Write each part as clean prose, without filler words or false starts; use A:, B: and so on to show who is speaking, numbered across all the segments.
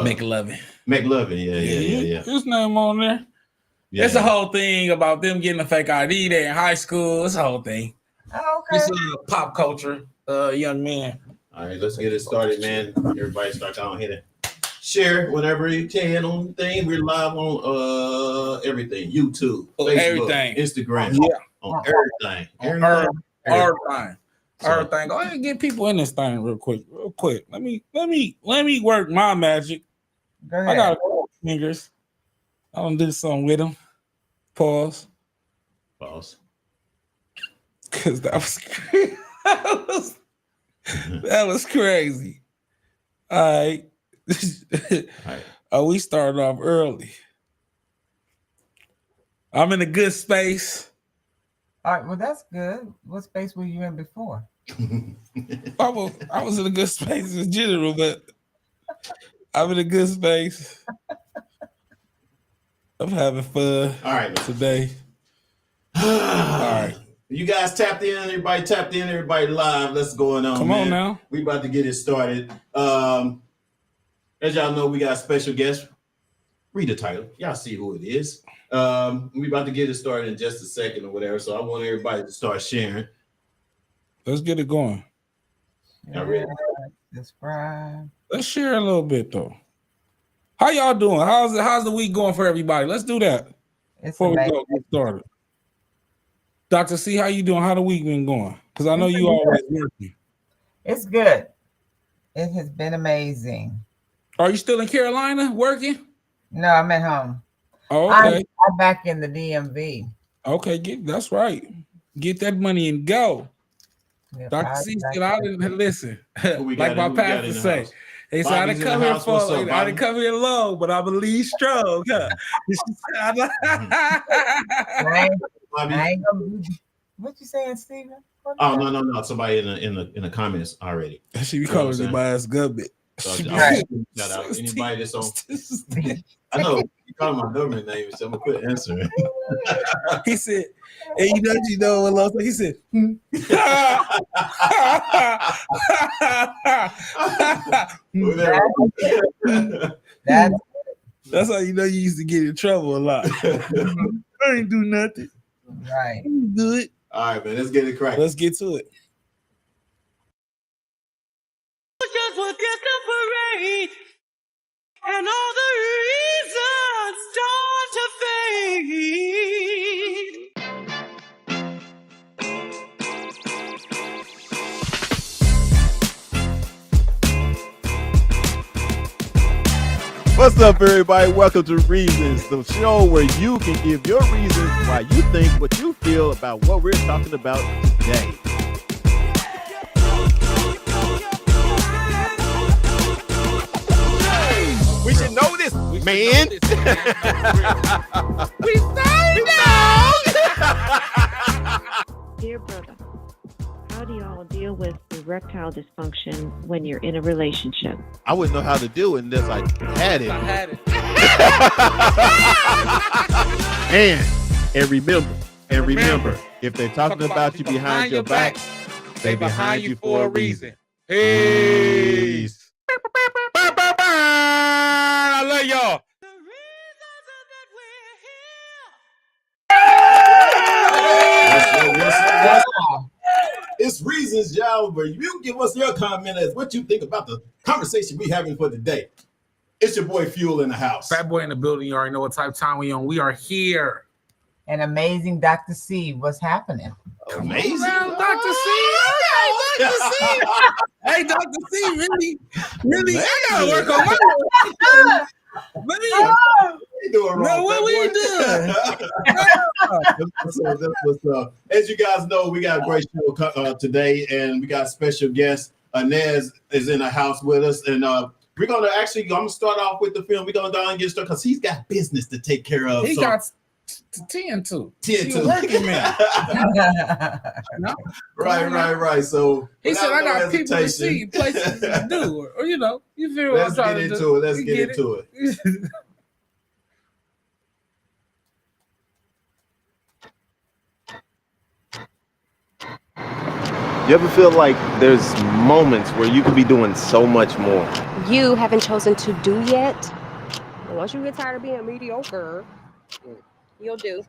A: McLovin.
B: Yeah. His name on there.
A: Yeah. It's a whole thing about them getting a fake ID there in high school. It's a whole thing.
C: Oh, okay.
A: It's pop culture, young man.
D: All right, let's get it started, man. Everybody start down here. Share whatever you can on thing. We're live on everything. YouTube, Facebook,
A: everything.
D: Instagram.
A: Yeah.
D: On everything.
A: Everything.
B: Everything. Go ahead and get people in this thing real quick. Let me work my magic.
C: Go ahead.
B: I got a couple fingers. I don't do something with them. Pause. Cause that was crazy. that was crazy. All right. We started off early. I'm in a good space.
C: All right, well, that's good. What space were you in before?
B: I was in a good space in general, but I'm in a good space. I'm having fun.
D: All right,
B: today. All right.
D: You guys tapped in, everybody live. Let's go on.
B: Come on now.
D: We about to get it started. As y'all know, we got a special guest. Read the title. Y'all see who it is. We about to get it started in just a second or whatever. So I want everybody to start sharing.
B: Let's get it going.
D: Y'all ready?
C: Subscribe.
B: Let's share a little bit though. How y'all doing? How's the week going for everybody? Let's do that before we go get started. Dr. C, how you doing? How the week been going? Because I know you always working.
C: It's good. It has been amazing.
B: Are you still in Carolina working?
C: No, I'm at home.
B: Oh, okay.
C: I'm back in the DMV.
B: Okay, that's right. Get that money and go.
C: Yep,
B: Dr. C said, I didn't listen. Like my pastor say. They said, I didn't come here I didn't come here low, but I believe strong. Huh?
C: What you saying, Steven?
D: Oh, no. Somebody in the comments already.
B: She be calling me my ass government.
D: So shout out anybody that's on. I know you call my government name, so I'm gonna quit answering.
B: He said, "Hey, you know what love?" He said, That's how you know you used to get in trouble a lot. I ain't do nothing.
C: Right.
B: Do it.
D: All right, man. Let's get it cracked.
B: Let's get to it.
E: And all the reasons start to fade.
F: What's up, everybody? Welcome to Reasons, the show where you can give your reasons why you think what you feel about what we're talking about today. We should know this, man. We say no.
G: Dear brother, how do y'all deal with erectile dysfunction when you're in a relationship?
F: I wouldn't know how to do it unless I had it. And remember, if they're talking about you behind your back, they behind you for a reason. Peace. I love y'all.
D: It's Reasons, y'all, where you give us your comment as what you think about the conversation we having for today. It's your boy Fuel in the house.
B: Fat Boy in the building. You already know what type of time we on. We are here.
C: An amazing Dr. C. What's happening?
D: Amazing.
B: Dr. C. Dr. C. Hey, Dr. C, really, I gotta work on my
D: What you doing wrong?
B: No, what we doing?
D: That's what's up. As you guys know, we got a great show today, and we got a special guest. Nez is in the house with us, and we're gonna I'm gonna start off with the film. We're gonna down and get started because he's got business to take care of.
B: He got to 10 to.
D: Working man.
B: No?
D: Right. So
B: he said, I got people to see, places to do, or you feel what I'm trying to do.
D: Let's get into it.
F: You ever feel like there's moments where you could be doing so much more?
H: you haven't chosen to do yet. And once you get tired of being mediocre, you'll do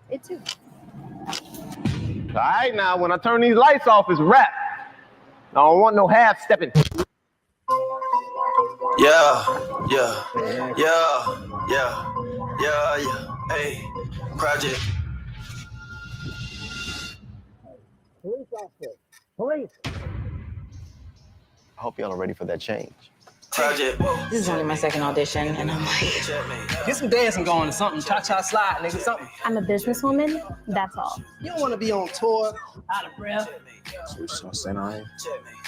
H: it too.
I: All right, now when I turn these lights off, it's rap. I don't want no half stepping.
J: Yeah. Hey, Project.
I: Police officer. Police. I hope y'all are ready for that change.
J: Project.
K: This is only my second audition, and I'm like, get some dancing going or something. Cha-cha slide, nigga, something.
H: I'm a businesswoman, that's all.
K: You don't want to be on tour, out of breath.
I: So we're just gonna stand on him?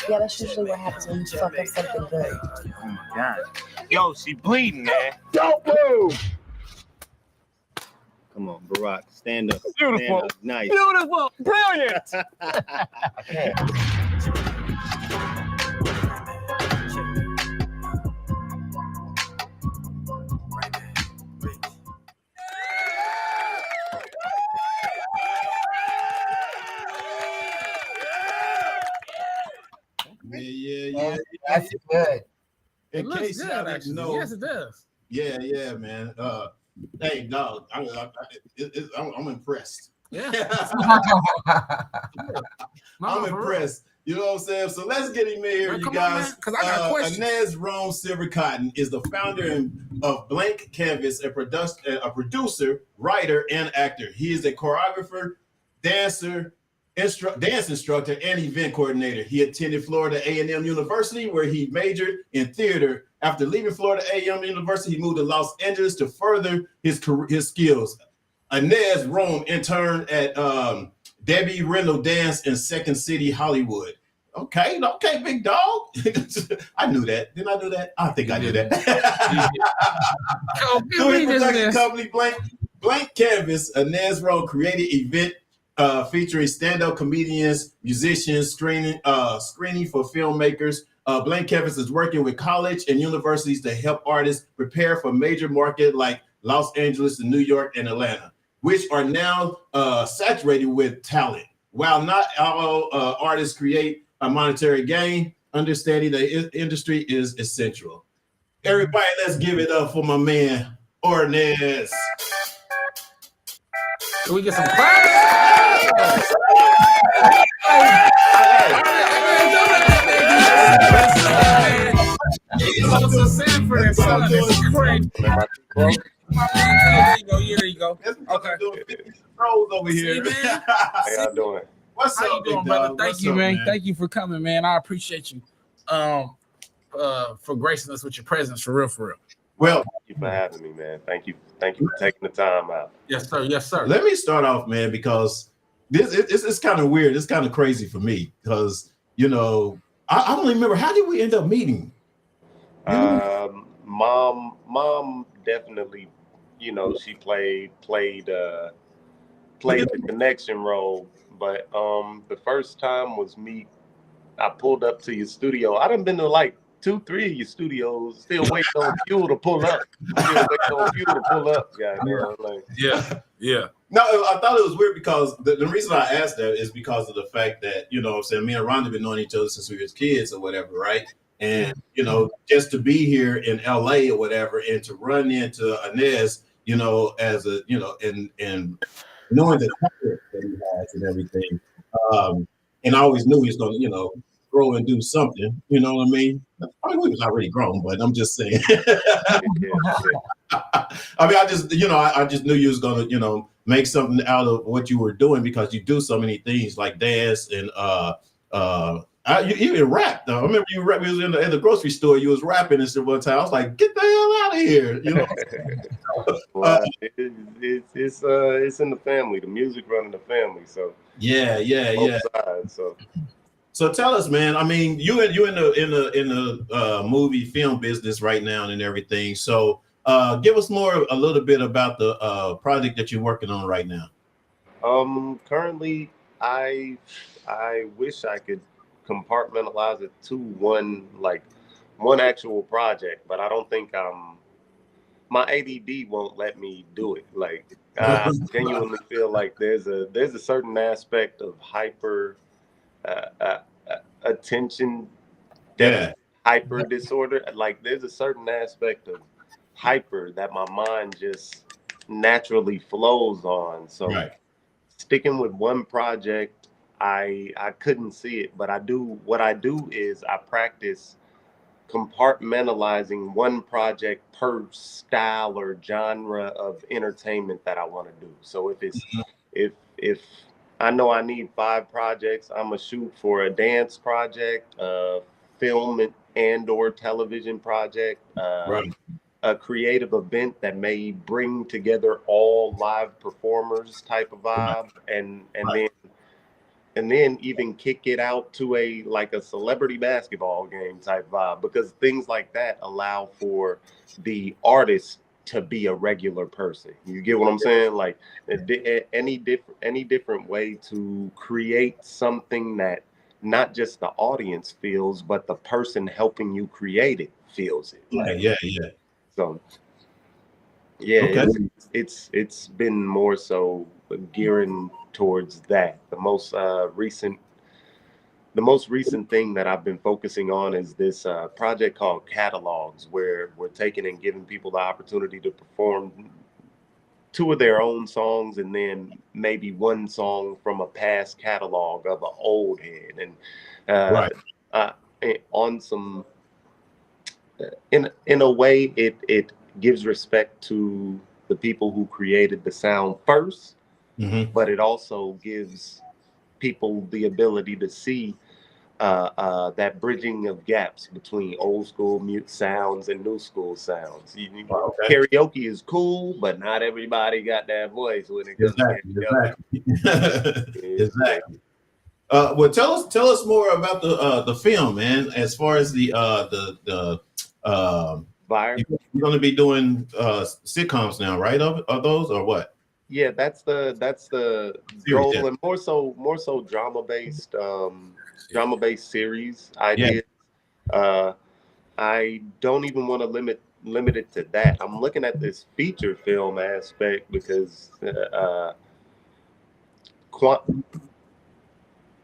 H: Yeah, that's usually what happens when you fuck up something good.
I: Oh my God. Yo, she bleeding, man. Don't move!
F: Come on, Barack, stand up.
I: Beautiful.
F: Stand up. Nice.
I: Beautiful. Brilliant.
D: Yeah.
C: That's good.
B: It
D: In
B: looks
D: case
B: good,
D: y'all didn't
B: actually.
D: know,
B: Yes, it does.
D: yeah, man. Hey, dog, I'm impressed.
B: Yeah.
D: I'm impressed. You know what I'm saying? So let's get him in here,
B: Man,
D: you
B: come on,
D: guys.
B: man, 'cause I got questions.
D: Inez Rome Silver Cotton is the founder of Blank Canvas, a producer, writer, and actor. He is a choreographer, dancer, dance instructor, and event coordinator. He attended Florida A&M University, where he majored in theater. After leaving Florida A&M University, he moved to Los Angeles to further his skills. Inez Rome interned at Debbie Reynolds Dance in Second City, Hollywood. Okay, big dog. I knew that. Didn't I do that? I think I did that. Through his production company, Blank Canvas, Inez Rome created event featuring stand-up comedians, musicians, screening for filmmakers. Blank Canvas is working with college and universities to help artists prepare for major markets like Los Angeles and New York and Atlanta, which are now saturated with talent. While not all artists create a monetary gain, understanding the industry is essential. Everybody, let's give it up for my man, Ornez.
B: Can we get some claps? Sanford, son, this is crazy. There you go. Okay.
D: Pros over here.
B: See, man?
I: How y'all doing?
D: What's
B: How
D: up,
B: you doing,
D: big
B: brother?
D: dog?
B: Thank
D: What's
B: you,
D: up,
B: man. Thank you for coming, man. I appreciate you for gracing us with your presence, for real.
D: Well,
I: Thank you for having me, man. Thank you for taking the time out.
B: Yes, sir.
D: let me start off, man, because it's kind of weird. It's kind of crazy for me because, you know, I don't remember. How did we end up meeting?
I: Mom definitely, you know, she played the connection role, but the first time was me. I pulled up to your studio. I done been to like 2-3 of your studios, still waiting on fuel to pull up.
B: Yeah.
D: No, I thought it was weird because the reason I asked that is because of the fact that, you know what I'm saying, me and Rhonda have been knowing each other since we were kids or whatever, right? And, you know, just to be here in LA or whatever and to run into Inez, you know, as a, you know, and knowing the talent that he has and everything. And I always knew he was going to, you know, grow and do something, you know what I mean? I mean, we was already grown, but I'm just saying. I mean, I just knew you was going to, you know, make something out of what you were doing because you do so many things like dance and you even rap. Though. I remember you rap. We was in the grocery store. You was rapping and shit one time. I was like, "Get the hell out of here!" You know.
I: Well, it's in the family. The music running the family. So
D: yeah.
I: Sides,
D: So tell us, man. I mean, you in the movie film business right now and everything. So give us a little bit about the project that you're working on right now.
I: Currently, I wish I could compartmentalize it to one actual project, but I don't think my ADD won't let me do it. Like I genuinely feel like there's a certain aspect of hyper attention hyper disorder. Like there's a certain aspect of hyper that my mind just naturally flows on. So sticking with one project, I couldn't see it, but what I do is I practice compartmentalizing one project per style or genre of entertainment that I want to do. So if I know I need 5 projects, I'm gonna shoot for a dance project, a film and or television project, a creative event that may bring together all live performers type of vibe, and then even kick it out to a celebrity basketball game type vibe, because things like that allow for the artist to be a regular person. You get what I'm saying? Like any different way to create something that not just the audience feels, but the person helping you create it feels it.
D: Yeah.
I: So yeah, it's been more so gearing towards that. The most recent thing that I've been focusing on is this project called Catalogs, where we're taking and giving people the opportunity to perform 2 of their own songs and then maybe 1 song from a past catalog of an old head, and on some in a way it gives respect to the people who created the sound first, but it also gives people the ability to see that bridging of gaps between old school mute sounds and new school sounds. Karaoke is cool, but not everybody got that voice when it comes to karaoke.
D: Exactly. Well, tell us more about the film, man. As far as the you're going to be doing sitcoms now, right? Of those or what?
I: Yeah, that's the goal, and more so drama based series ideas. I don't even want to limit it to that. I'm looking at this feature film aspect because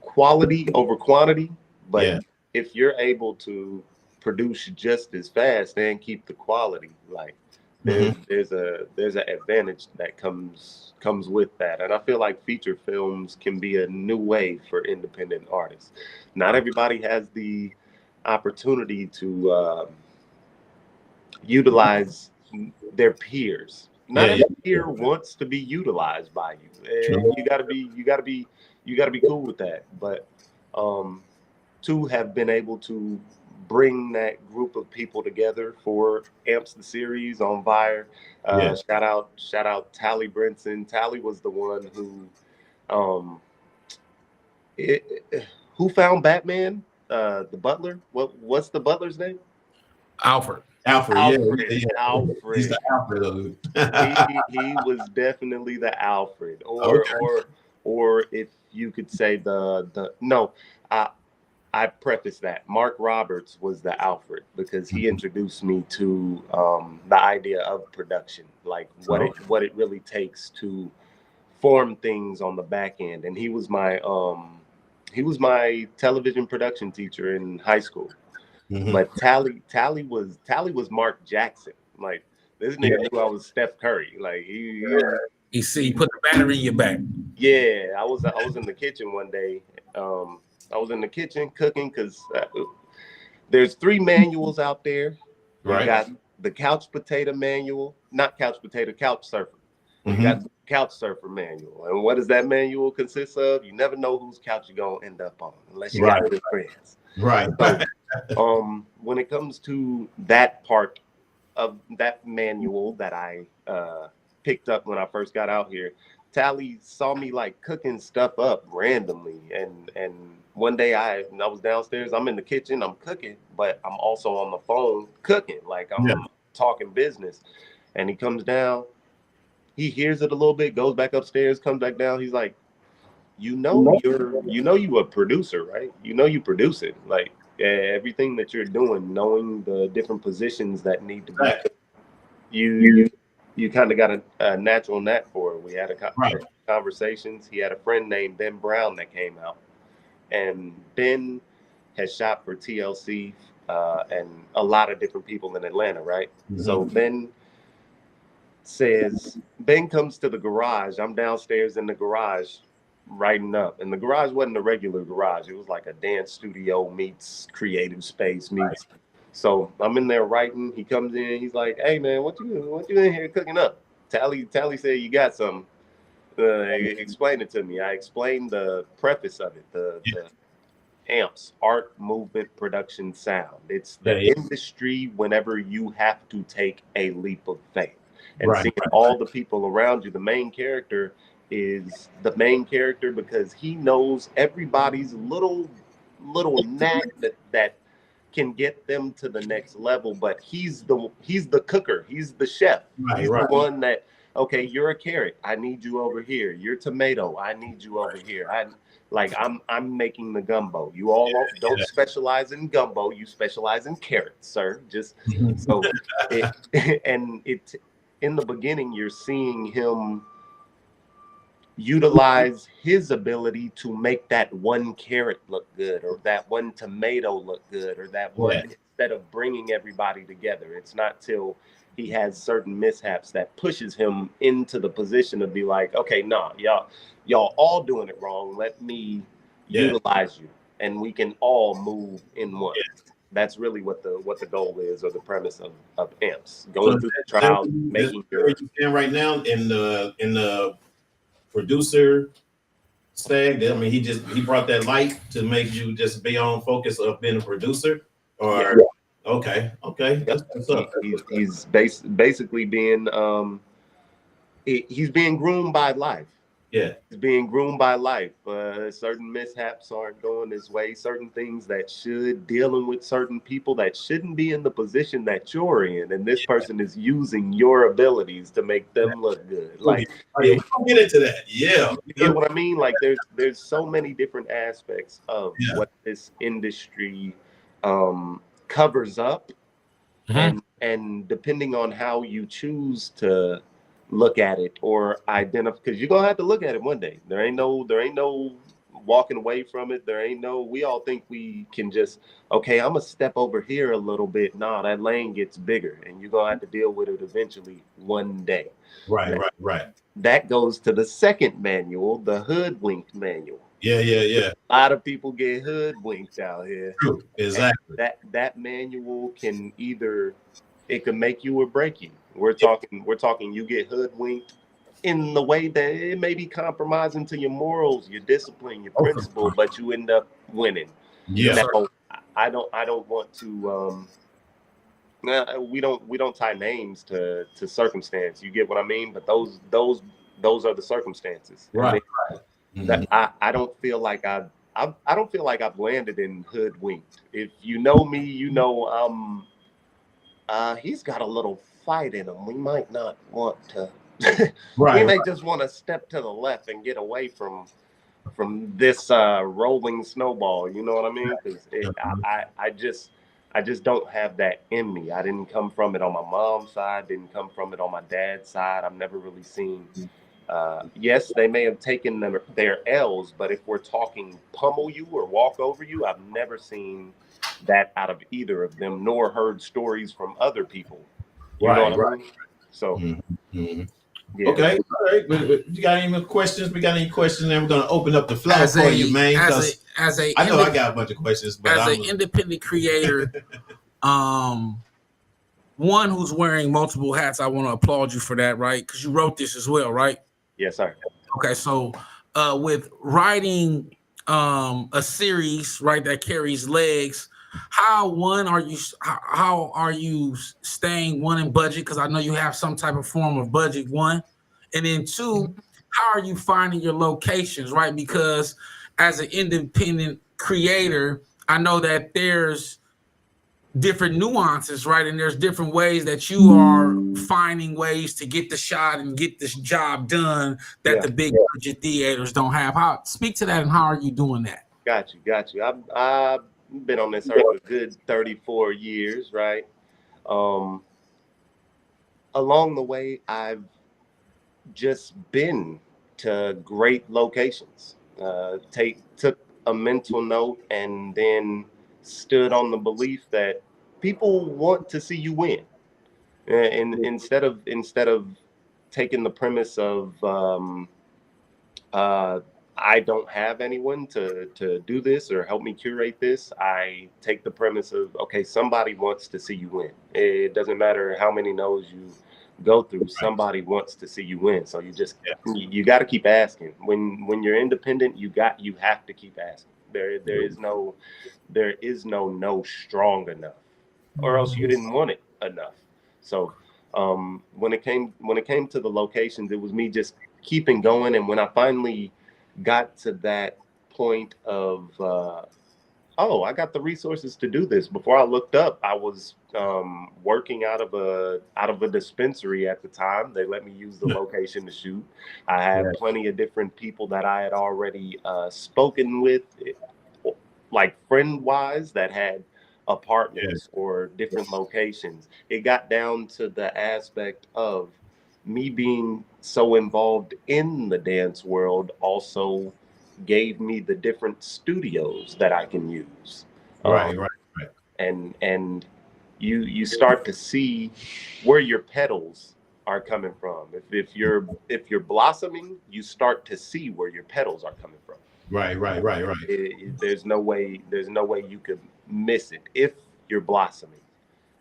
I: quality over quantity. But if you're able to produce just as fast and keep the quality, like there's an advantage that comes with that. And I feel like feature films can be a new way for independent artists. Not everybody has the opportunity to utilize their peers. Not every peer wants to be utilized by you. And you gotta be cool with that. But to have been able to bring that group of people together for Amps the Series on Vire. Shout out Tally Brinson. Tally was the one who found Batman, the butler. What's the butler's name?
B: Alfred.
I: Alfred.
D: He's the Alfred.
I: he was definitely the Alfred, or if you could say I preface that Mark Roberts was the Alfred because he introduced me to the idea of production, like what it really takes to form things on the back end. And he was my television production teacher in high school. But Tally was Mark Jackson. Like this nigga knew I was Steph Curry. Like he
B: put the battery in your back.
I: Yeah, I was in the kitchen one day. I was in the kitchen cooking because there's 3 manuals out there. Right. You got the couch potato manual, not couch potato, couch surfer. You got the couch surfer manual. And what does that manual consist of? You never know whose couch you're going to end up on unless you got good friends.
D: Right.
I: So, when it comes to that part of that manual that I picked up when I first got out here, Tally saw me like cooking stuff up randomly, and one day I was downstairs, I'm in the kitchen, I'm cooking, but I'm also on the phone cooking, like I'm talking business. And he comes down, he hears it a little bit, goes back upstairs, comes back down. He's like, you a producer, right? You produce it, like everything that you're doing, knowing the different positions that need to be. You kind of got a natural knack for it. We had conversations. He had a friend named Ben Brown that came out, and Ben has shot for TLC and a lot of different people in Atlanta, right? So Ben comes to the garage. I'm downstairs in the garage writing up, and the garage wasn't a regular garage. It was like a dance studio meets creative space meets. So I'm in there writing. He comes in. He's like, "Hey man, what you in here cooking up?" Tally said you got some. Explain it to me. I explained the preface of it. The AMPS, art, movement, production, sound. It's the industry whenever you have to take a leap of faith. And seeing all the people around you, the main character is the main character because he knows everybody's little knack that can get them to the next level. But he's the cooker. He's the chef. He's the one that, okay, you're a carrot. I need you over here. You're tomato. I need you over here. I'm making the gumbo. You all don't specialize in gumbo. You specialize in carrots, sir. Just so in the beginning, you're seeing him utilize his ability to make that one carrot look good, or that one tomato look good, or that one, instead of bringing everybody together. It's not till he has certain mishaps that pushes him into the position to be like, okay, nah, y'all all doing it wrong. Let me utilize you, and we can all move in one. That's really what the goal is, or the premise of AMPS. Going through the trial, making sure.
D: And right now in the producer stag, I mean, he brought that light to make you just be on focus of being a producer, or okay, that's what's up.
I: He's basically being he's being groomed by life. He's being groomed by life. Certain mishaps aren't going his way. Certain things dealing with certain people that shouldn't be in the position that you're in, and this person is using your abilities to make them look good. Like,
D: we'll get into that.
I: You get what I mean? Like, there's so many different aspects of what this industry covers up, and depending on how you choose to look at it or identify, because you're gonna have to look at it one day. There ain't no walking away from it. We all think we can just, okay, I'm gonna step over here a little bit. Nah, that lane gets bigger, and you're gonna have to deal with it eventually one day.
D: Right.
I: That goes to the second manual, the hoodwinked manual.
D: Yeah.
I: A lot of people get hoodwinked out here.
D: True. Exactly.
I: That manual can it can make you or break you. We're talking you get hoodwinked in the way that it may be compromising to your morals, your discipline, your principle, but you end up winning. Now, I don't want to we don't tie names to circumstance. You get what I mean? But those are the circumstances.
D: Right.
I: That I don't feel like I don't feel like I've landed in hoodwinked. If you know me, you know he's got a little fight in him. We might not want to. We may just want to step to the left and get away from this rolling snowball. You know what I mean? Because I just don't have that in me. I didn't come from it on my mom's side. Didn't come from it on my dad's side. I've never really seen. Yes, they may have taken their L's, but if we're talking pummel you or walk over you, I've never seen that out of either of them, nor heard stories from other people. You know what I mean? So,
D: okay, all right. You got any more questions? We got any questions? Then we're gonna open up the floor for you, man. I know I got a bunch of questions, but
B: as an independent creator, one who's wearing multiple hats, I want to applaud you for that, right? Because you wrote this as well, right?
I: Yes, sir.
B: Okay, so with writing a series, right, that carries legs, how are you staying in budget? Because I know you have some type of form of budget, one, and then two, how are you finding your locations, right? Because as an independent creator, I know that there's different nuances, right? And there's different ways that you are finding ways to get the shot and get this job done that the big budget theaters don't have. Speak to that, and how are you doing that?
I: Got you. I've been on this earth a good 34 years, right? Along the way, I've just been to great locations. Took a mental note and then stood on the belief that people want to see you win, and instead of taking the premise of I don't have anyone to do this or help me curate this, I take the premise of, okay, somebody wants to see you win. It doesn't matter how many no's you go through, somebody wants to see you win. So you just you got to keep asking. When you're independent, you have to keep asking. There is no no strong enough, or else you didn't want it enough. So when it came to the locations, it was me just keeping going. And when I finally got to that point of I got the resources to do this, before I looked up, I was working out of a dispensary at the time. They let me use the location to shoot. I had plenty of different people that I had already spoken with, like friend wise, that had apartments or different locations. It got down to the aspect of me being so involved in the dance world also gave me the different studios that I can use.
F: Right.
I: And you start to see where your petals are coming from. If you're blossoming, you start to see where your petals are coming from.
F: Right.
I: There's no way you could miss it if you're blossoming,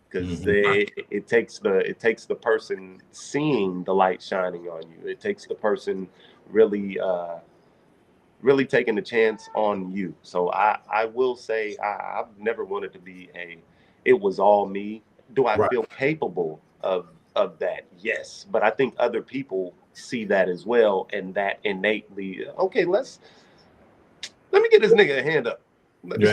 I: because it takes the person seeing the light shining on you. It takes the person really taking a chance on you. So I will say I've never wanted to be it was all me. Do I feel capable of that? Yes, but I think other people see that as well, and that innately, okay, let me get this nigga a hand up. What you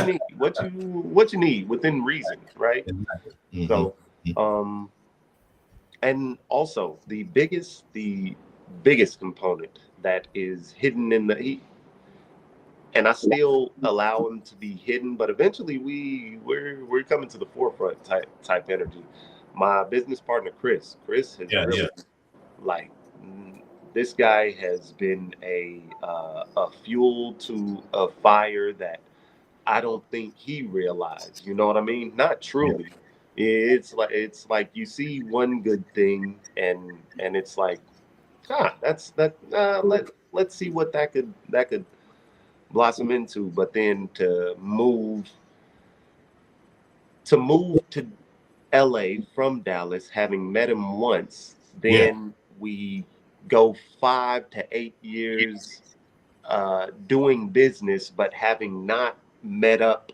I: need? What you need within reason, right? So, and also the biggest component that is hidden in the heat, and I still allow them to be hidden, but eventually we're coming to the forefront type energy. My business partner Chris has really like. This guy has been a fuel to a fire that I don't think he realized. You know what I mean? Not truly. It's like you see one good thing and it's like, let's see what that could blossom into. But then to move to LA from Dallas, having met him once, then we go 5 to 8 years doing business, but having not met up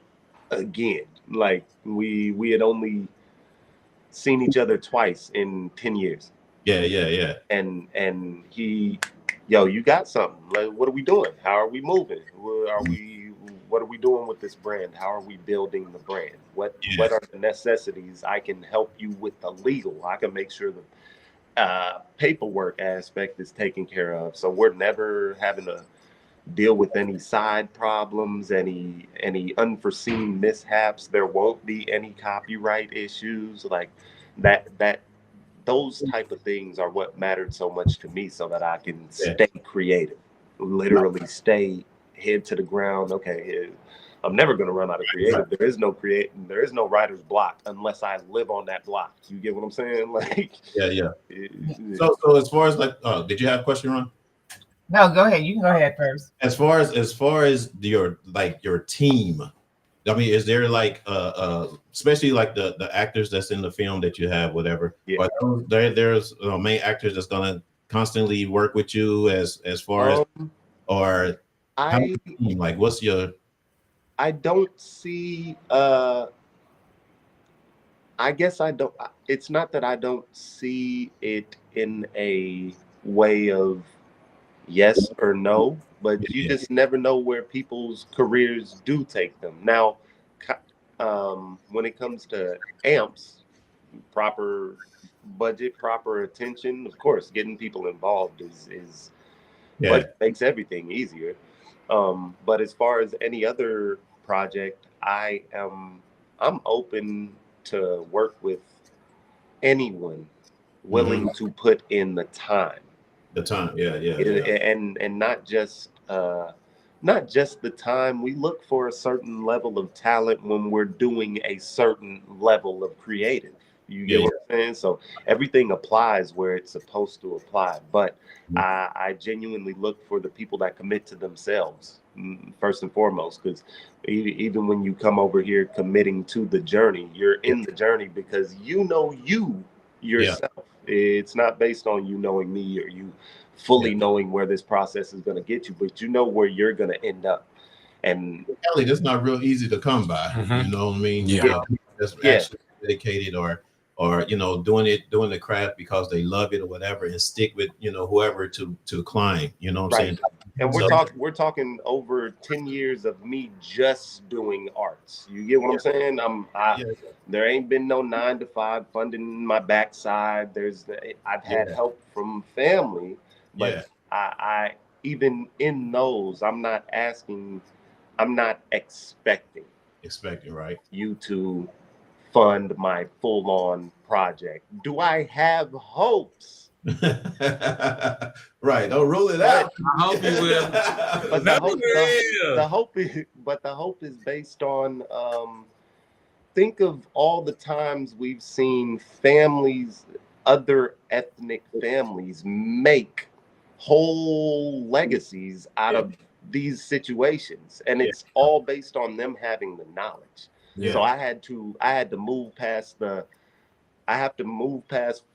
I: again. Like we had only seen each other twice in 10 years.
F: Yeah.
I: And he, you got something. Like, what are we doing? How are we moving? What are we doing with this brand? How are we building the brand? What are the necessities? I can help you with the legal. I can make sure the paperwork aspect is taken care of, so we're never having to deal with any side problems, any unforeseen mishaps. There won't be any copyright issues like that. Those type of things are what mattered so much to me, so that I can stay creative, literally stay head to the ground. Okay, I'm never going to run out of creative. There is no writer's block unless I live on that block. You get what I'm saying? Like,
F: So as far as like, did you have a question, Ron?
C: No, go ahead. You can go ahead first.
F: As far as your team, I mean, is there like especially like the actors that's in the film that you have, whatever? Are there's main actors that's gonna constantly work with you as far as, or like what's your?
I: I don't see. I guess I don't. It's not that I don't see it in a way of yes or no, but you just never know where people's careers do take them. Now, when it comes to amps, proper budget, proper attention, of course, getting people involved is what makes everything easier. But as far as any other project, I'm open to work with anyone willing to put in the time.
F: And not just
I: not just the time. We look for a certain level of talent when we're doing a certain level of creative. You get what I'm saying? So everything applies where it's supposed to apply. But I genuinely look for the people that commit to themselves first and foremost, because even when you come over here committing to the journey, you're in the journey because you know you yourself. It's not based on you knowing me or you fully knowing where this process is going to get you, but you know where you're going to end up. And
F: Kelly, that's not real easy to come by. You know what I mean? That's actually dedicated or you know, doing the craft because they love it or whatever, and stick with, you know, whoever to climb. You know what I'm saying?
I: And we're talking over 10 years of me just doing arts. You get what I'm saying? There ain't been no 9-to-5 funding my backside. I've had help from family, but I even in those, I'm not expecting
F: right,
I: you to fund my full-on project. Do I have hopes?
F: Right, don't rule it out.
A: I hope you will.
I: But the hope is based on think of all the times we've seen families, other ethnic families, make whole legacies out of these situations, and it's all based on them having the knowledge. So I had to move past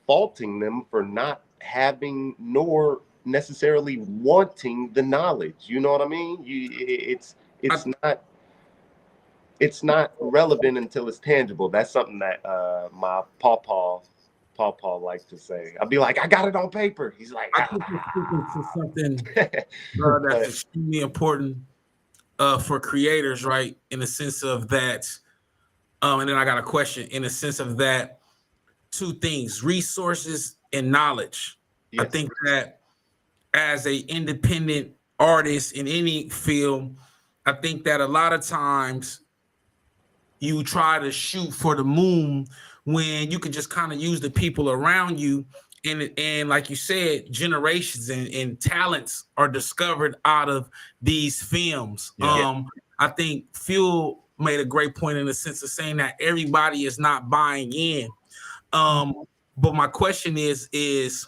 I: faulting them for not having nor necessarily wanting the knowledge. You know what I mean? It's not relevant until it's tangible. That's something that my pawpaw likes to say. I'll be like, I got it on paper. He's like,
A: I think you're speaking to something that's extremely important for creators, right? In the sense of that, and then I got a question. In the sense of that, two things: resources and knowledge. I think that as a independent artist in any field, I think that a lot of times you try to shoot for the moon when you can just kind of use the people around you. And like you said, generations and talents are discovered out of these films. I think Fuel made a great point in the sense of saying that everybody is not buying in. But my question is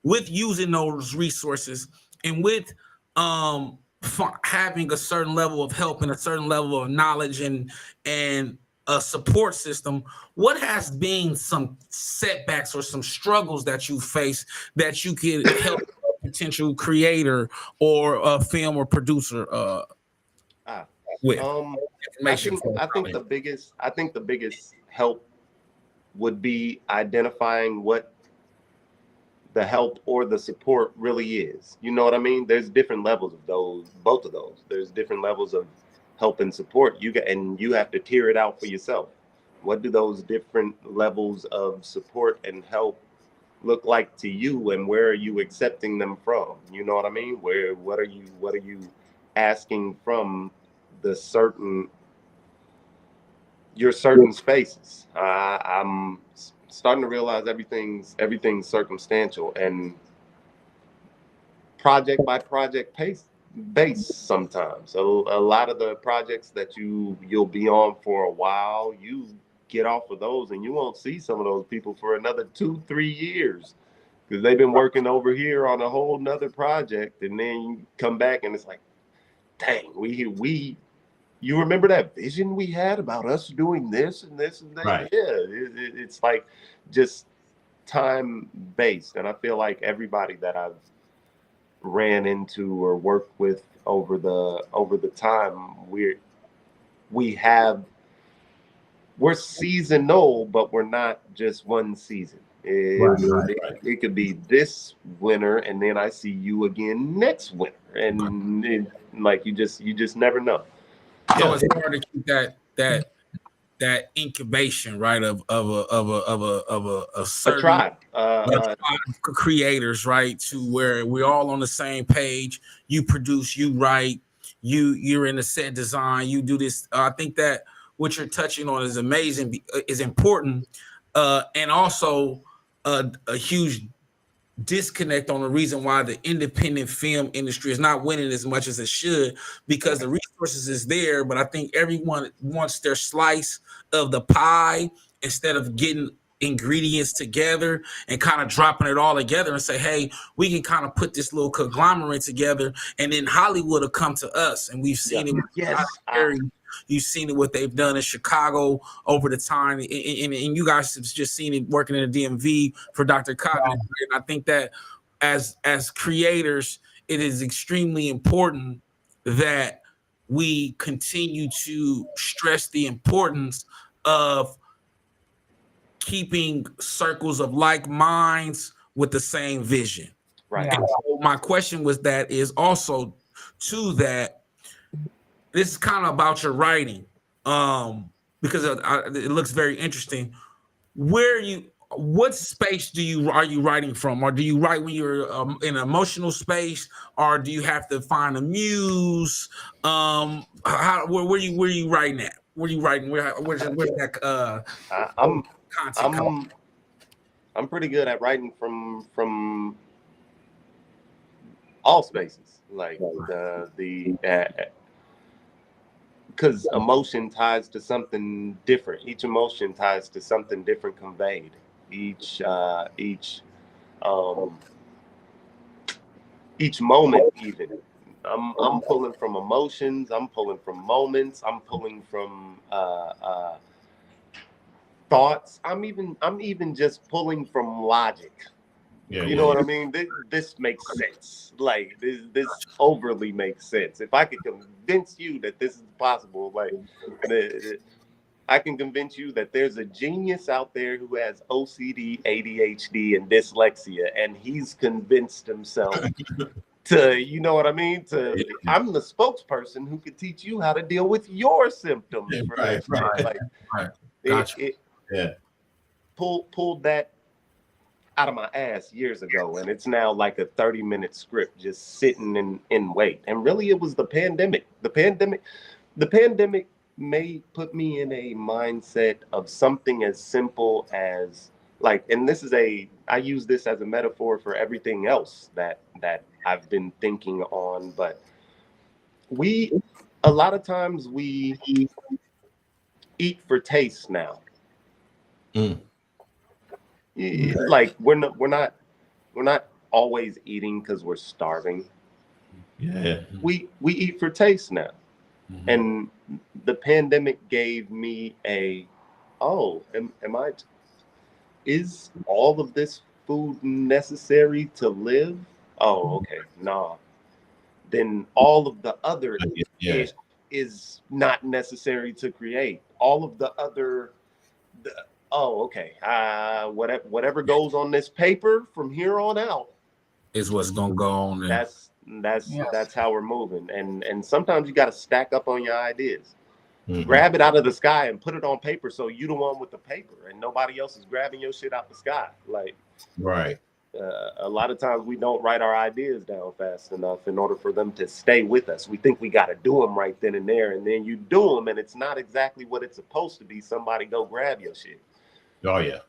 A: with using those resources and with having a certain level of help and a certain level of knowledge and a support system, what has been some setbacks or some struggles that you face that you could help a potential creator or a film or producer with?
I: I think the biggest help would be identifying what the help or the support really is. You know what I mean? There's different levels of both of those. There's different levels of help and support. And you have to tear it out for yourself. What do those different levels of support and help look like to you, and where are you accepting them from? You know what I mean? What are you asking from your certain spaces? I'm starting to realize everything's circumstantial and project by project based sometimes. So a lot of the projects that you'll be on for a while, you get off of those and you won't see some of those people for another 2-3 years because they've been working over here on a whole nother project, and then you come back and it's like, dang, you remember that vision we had about us doing this and this and that?
F: Right.
I: It's like just time based. And I feel like everybody that I've ran into or worked with over the time, we're seasonal, but we're not just one season. It could be this winter, and then I see you again next winter, and you just never know.
A: So it's hard to keep that incubation, right, of a certain
I: tribe
A: of creators, right, to where we're all on the same page. You produce, you write, you're in the set design, you do this. I think that what you're touching on is amazing, is important, and also a huge disconnect on the reason why the independent film industry is not winning as much as it should, because the resources is there, but I think everyone wants their slice of the pie instead of getting ingredients together and kind of dropping it all together and say, hey, we can kind of put this little conglomerate together, and then Hollywood will come to us. And we've seen it with you've seen it what they've done in Chicago over the time, and you guys have just seen it working in the DMV for Dr. Cognitive. And I think that as creators, it is extremely important that we continue to stress the importance of keeping circles of like minds with the same vision.
I: Right.
A: And so my question was that is also to that, this is kind of about your writing, because it looks very interesting. What space are you writing from, or do you write when you're in an emotional space, or do you have to find a muse? Where you writing at? Where you writing? Where's that?
I: I'm pretty good at writing from all spaces, like because emotion ties to something different. Each emotion ties to something different conveyed. Each moment, even. I'm pulling from emotions. I'm pulling from moments. I'm pulling from thoughts. I'm even just pulling from logic. You know what I mean? This makes sense. Like this overly makes sense. If I could convince you that this is possible, like I can convince you that there's a genius out there who has OCD, ADHD, and dyslexia, and he's convinced himself to, you know what I mean? I'm the spokesperson who could teach you how to deal with your symptoms.
F: Right.
I: Gotcha. Pulled that out of my ass years ago, and it's now like a 30-minute script just sitting in wait. And really, it was the pandemic. The pandemic may put me in a mindset of something as simple as and I use this as a metaphor for everything else that I've been thinking on, but a lot of times we eat for taste now. Like we're not always eating because we're starving.
F: Yeah.
I: We eat for taste now. Mm-hmm. And the pandemic gave me is all of this food necessary to live? Oh, okay. Nah. Then all of the other is not necessary to create. All of the other okay. Whatever goes on this paper from here on out
A: is what's gonna go on.
I: That's how we're moving. And sometimes you got to stack up on your ideas. Mm-hmm. Grab it out of the sky and put it on paper, so you the one with the paper, and nobody else is grabbing your shit out the sky.
F: Right.
I: A lot of times we don't write our ideas down fast enough in order for them to stay with us. We think we got to do them right then and there, and then you do them, and it's not exactly what it's supposed to be. Somebody go grab your shit.
F: Oh yeah.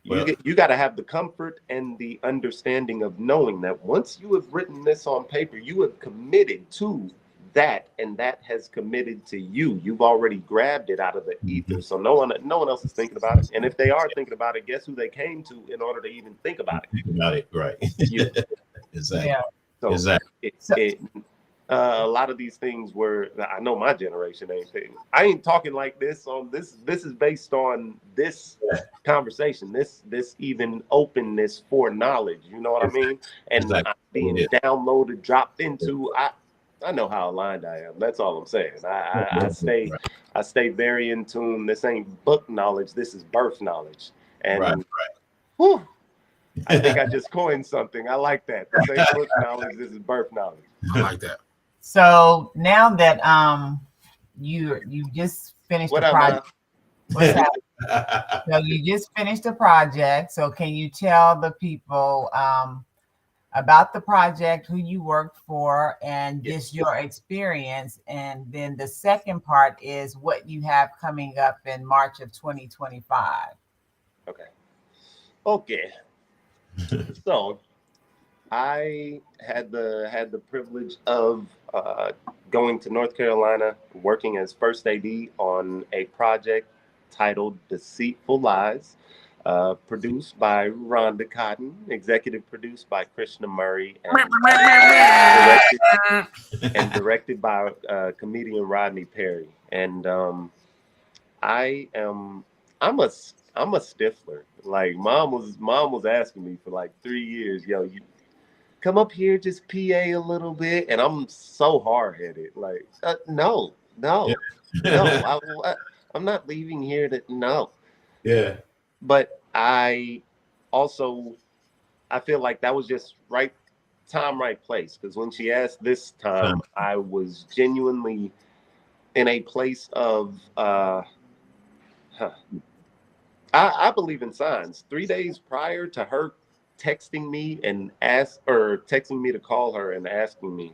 F: Well,
I: you got to have the comfort and the understanding of knowing that once you have written this on paper, you have committed to that, and that has committed to you. You've already grabbed it out of the ether, so no one else is thinking about it. And if they are thinking about it, guess who they came to in order to even think about it?
F: Think about it, right?
I: You.
F: Exactly.
I: Yeah. So
F: exactly.
I: A lot of these things were, I know my generation I ain't talking like this on this. This is based on this conversation, this even openness for knowledge. You know what I mean? And being downloaded, dropped into, I know how aligned I am. That's all I'm saying. I stay very in tune. This ain't book knowledge. This is birth knowledge. And whew, I think I just coined something. I like that. This ain't book knowledge. This is birth knowledge.
A: I like that.
C: So now that you just finished the project, what's that? So you just finished the project. So can you tell the people about the project, who you worked for, and just your experience? And then the second part is what you have coming up in March of 2025.
I: Okay. So I had the privilege of going to North Carolina, working as first AD on a project titled Deceitful Lies, produced by Rhonda Cotton, executive produced by Krishna Murray, and directed by comedian Rodney Perry. And I'm a stiffler. Like mom was asking me for like 3 years, yo, you come up here, just PA a little bit, and I'm so hard headed. Like no, I'm not leaving here to no.
F: Yeah.
I: But I feel like that was just right time, right place. Because when she asked this time, I was genuinely in a place of I believe in signs. 3 days prior to her texting me texting me to call her and asking me,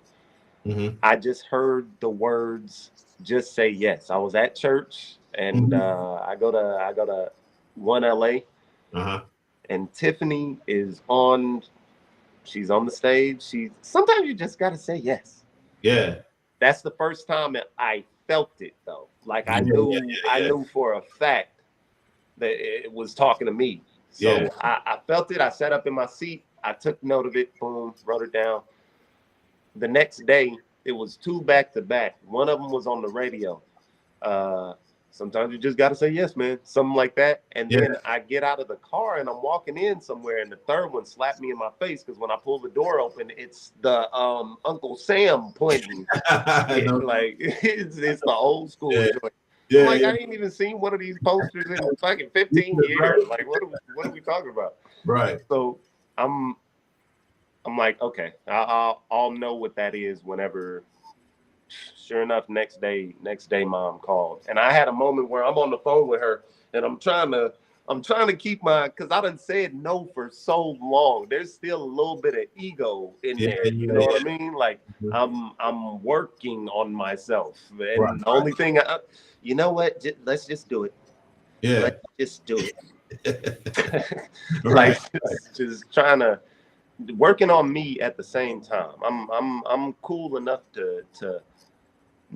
I: I just heard the words, "Just say yes." I was at church, and I go to One LA, and Tiffany is on. She's on the stage. Sometimes you just gotta say yes.
F: Yeah.
I: That's the first time that I felt it though. Like I knew for a fact that it was talking to me. So I felt it. I sat up in my seat. I took note of it. Boom, wrote it down. The next day, it was 2 back to back. One of them was on the radio. Sometimes you just got to say yes, man. Something like that. And then I get out of the car and I'm walking in somewhere, and the third one slapped me in my face because when I pull the door open, it's the Uncle Sam pointing. It's the old school joint. I ain't even seen one of these posters in fucking 15 years. Like, what are we talking about?
F: Right.
I: So I'm like, okay, I'll know what that is whenever. Sure enough, next day, mom called, and I had a moment where I'm on the phone with her, and I'm trying to keep because I done said no for so long. There's still a little bit of ego in there. You know what I mean? Like I'm working on myself, and the only thing, you know what? Let's just do it.
F: Yeah,
I: let's just do it. Like just trying to working on me at the same time. I'm cool enough to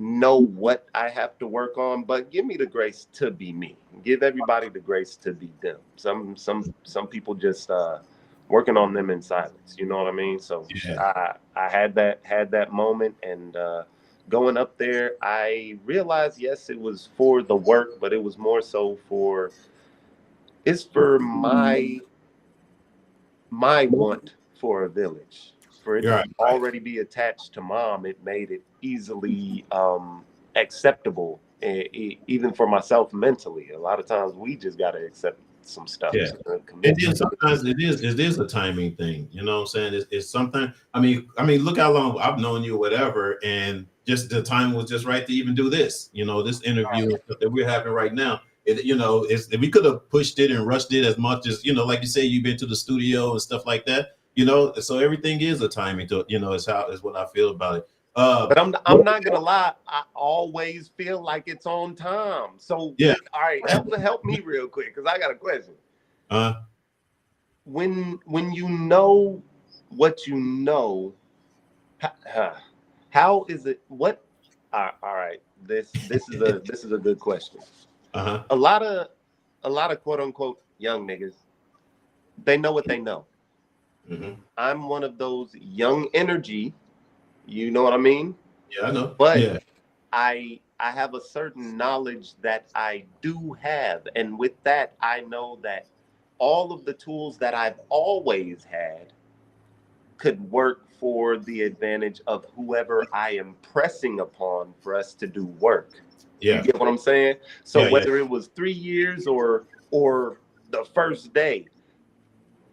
I: know what I have to work on, but give me the grace to be me. Give everybody the grace to be them. Some people just working on them in silence. You know what I mean? So I had that moment, and going up there, I realized yes, it was for the work, but it was more so for my want for a village. For it to already be attached to mom, it made it easily acceptable, even for myself mentally. A lot of times we just got to accept some stuff.
F: Yeah. And then sometimes it is a timing thing. You know what I'm saying? It's something. I mean, look how long I've known you, whatever, and just the time was just right to even do this. You know, this interview that we're having right now. We could have pushed it and rushed it as much as, like you say, you've been to the studio and stuff like that. So everything is a timing to it. Is what I feel about it.
I: But I'm not gonna lie. I always feel like it's on time. So all right, help me real quick because I got a question. When you know what you know, how is it? What? All right. This is a good question. A lot of quote unquote young niggas, they know what they know. I'm one of those young energy, you know what I mean?
F: Yeah, I know.
I: But I have a certain knowledge that I do have, and with that, I know that all of the tools that I've always had could work for the advantage of whoever I am pressing upon for us to do work. You get what I'm saying? So whether it was 3 years or the first day,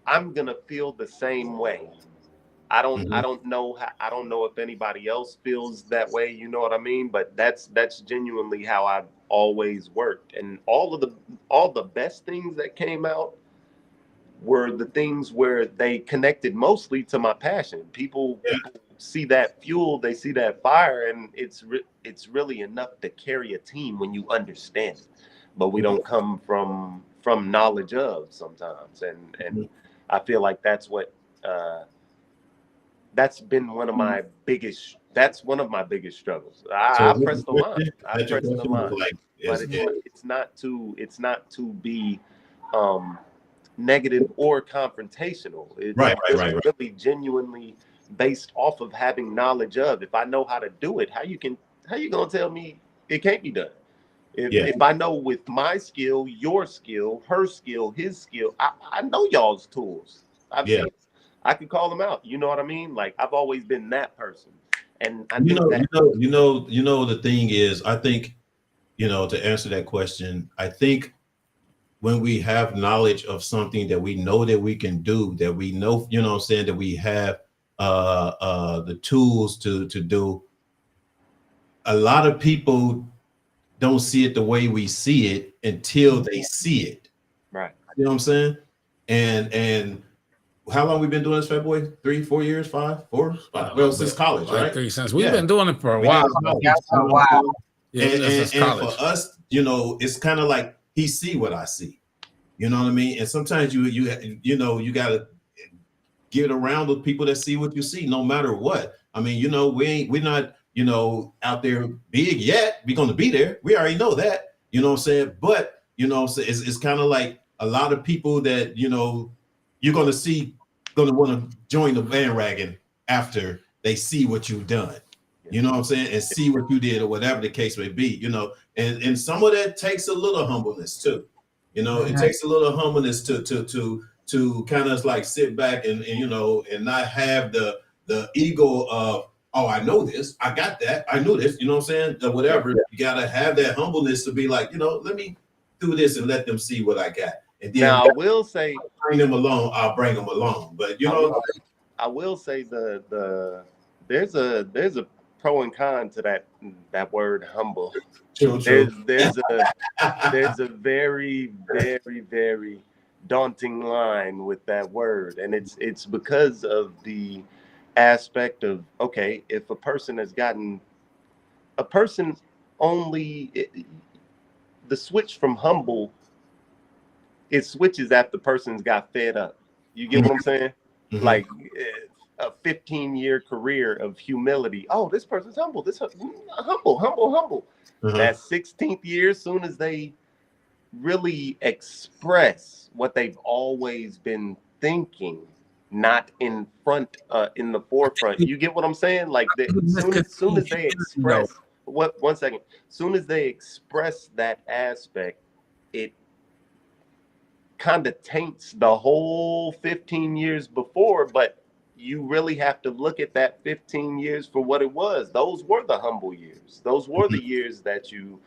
I: I'm gonna feel the same way. I don't know if anybody else feels that way, you know what I mean? But that's genuinely how I've always worked. And all the best things that came out were the things where they connected mostly to my passion. People see that fuel, they see that fire, and it's really enough to carry a team when you understand it. But we don't come from knowledge of sometimes, and I feel like that's what that's been one of my biggest. That's one of my biggest struggles. I press the line. I press the line. But it's not to be negative or confrontational. It's really genuinely based off of having knowledge of. If I know how to do it, how you gonna tell me it can't be done? If I know with my skill, your skill, her skill, his skill, I know y'all's tools. I've seen, I can call them out. You know what I mean? Like I've always been that person. And I think
F: the thing is, I think, to answer that question, I think when we have knowledge of something that we know that we can do, that we know, that we have the tools to do, a lot of people don't see it the way we see it until they see it.
I: Right.
F: You know what I'm saying? And how long we been doing this, Fat Boy? 3, 4 years, 5, 4? Well, since college, right?
B: 3 since we've been doing it for a while.
F: Yeah, and for us, it's kind of like he see what I see. You know what I mean? And sometimes you gotta get around with people that see what you see, no matter what. I mean, we're not out there big yet. We're gonna be there. We already know that. You know what I'm saying? But it's kind of like a lot of people that you're gonna want to join the bandwagon after they see what you've done. You know what I'm saying? And see what you did or whatever the case may be. And some of that takes a little humbleness too. It takes a little humbleness to kind of like sit back and not have the ego of, oh, I know this, I got that, I knew this, you know what I'm saying? Or whatever. You gotta have that humbleness to be like, let me do this and let them see what I got. And then
I: now I will say,
F: bring them along, I'll bring them along. But
I: I will say there's a pro and con to that word humble.
F: True.
I: There's a very, very, very daunting line with that word, and it's because of the aspect of, okay, if a person has gotten the switch from humble, it switches after the person's got fed up. You get what I'm saying? Mm-hmm. Like a 15-year career of humility. Oh, this person's humble. This humble. Mm-hmm. That 16th year, as soon as they really express what they've always been thinking, not in the forefront. You get what I'm saying? Like as soon as they express soon as they express that aspect, it kind of taints the whole 15 years before, but you really have to look at that 15 years for what it was. Those were the humble years. Those were the years that you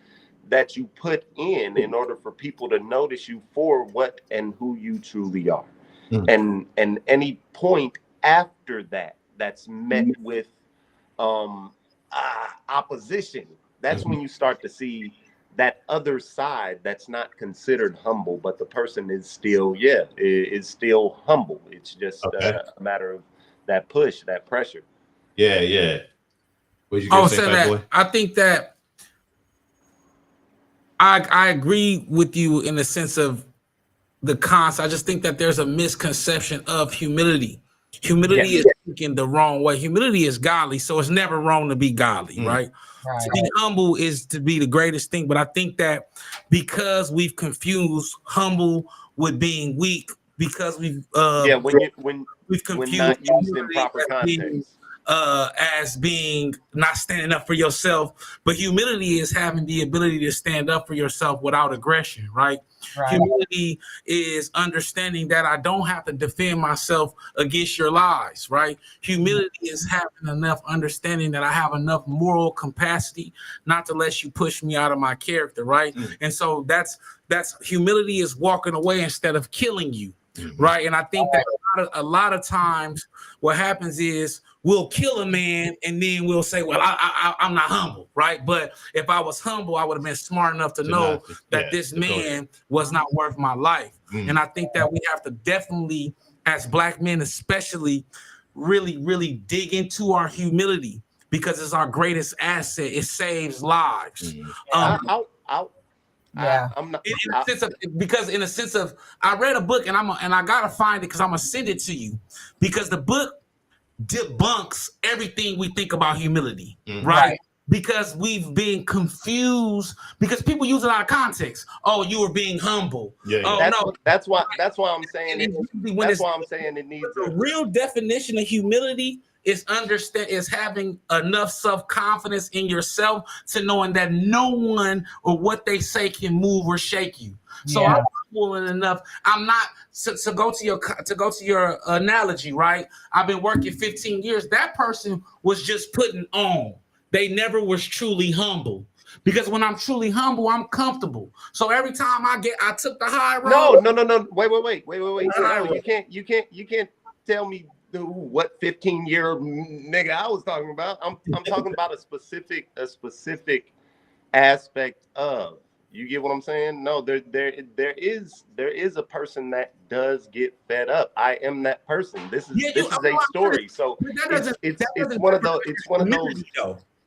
I: put in order for people to notice you for what and who you truly are. And any point after that's met with opposition, that's when you start to see that other side that's not considered humble, but the person is still humble. It's just a matter of that push, that pressure.
F: Yeah.
A: I think that I agree with you in the sense of the concept. I just think that there's a misconception of humility. Humility is thinking the wrong way. Humility is godly, so it's never wrong to be godly, right? To be humble is to be the greatest thing. But I think that because we've confused humble with being weak, because we've confused
I: not used in proper context.
A: As being not standing up for yourself, but humility is having the ability to stand up for yourself without aggression, right? Humility is understanding that I don't have to defend myself against your lies, right? Humility is having enough understanding that I have enough moral capacity not to let you push me out of my character, right? And so that's humility is walking away instead of killing you, right? And I think that a lot of times what happens is we'll kill a man and then we'll say, well, I'm not humble, right? But if I was humble, I would have been smart enough to know that this man was not worth my life. And I think that we have to definitely, as Black men especially, really, really dig into our humility because it's our greatest asset. It saves lives.
C: Yeah.
I: I'm not.
A: In a sense of, because in a sense of, I read a book and I gotta find it because I'm gonna send it to you, because the book debunks everything we think about humility, right? Because we've been confused, because people use it out of context. Oh, you were being humble. Oh,
I: that's why I'm saying it. That's why I'm saying it needs
A: the real definition of humility is having enough self-confidence in yourself to knowing that no one or what they say can move or shake you. So I'm humble enough. I'm not to go to your analogy, right? I've been working 15 years. That person was just putting on. They never was truly humble. Because when I'm truly humble, I'm comfortable. So every time I took the high road.
I: No. Wait. No, you can't tell me what 15-year nigga I was talking about. I'm talking about a specific aspect of. You get what I'm saying? No, there is a person that does get fed up. I am that person. This is a story. So it's one of those.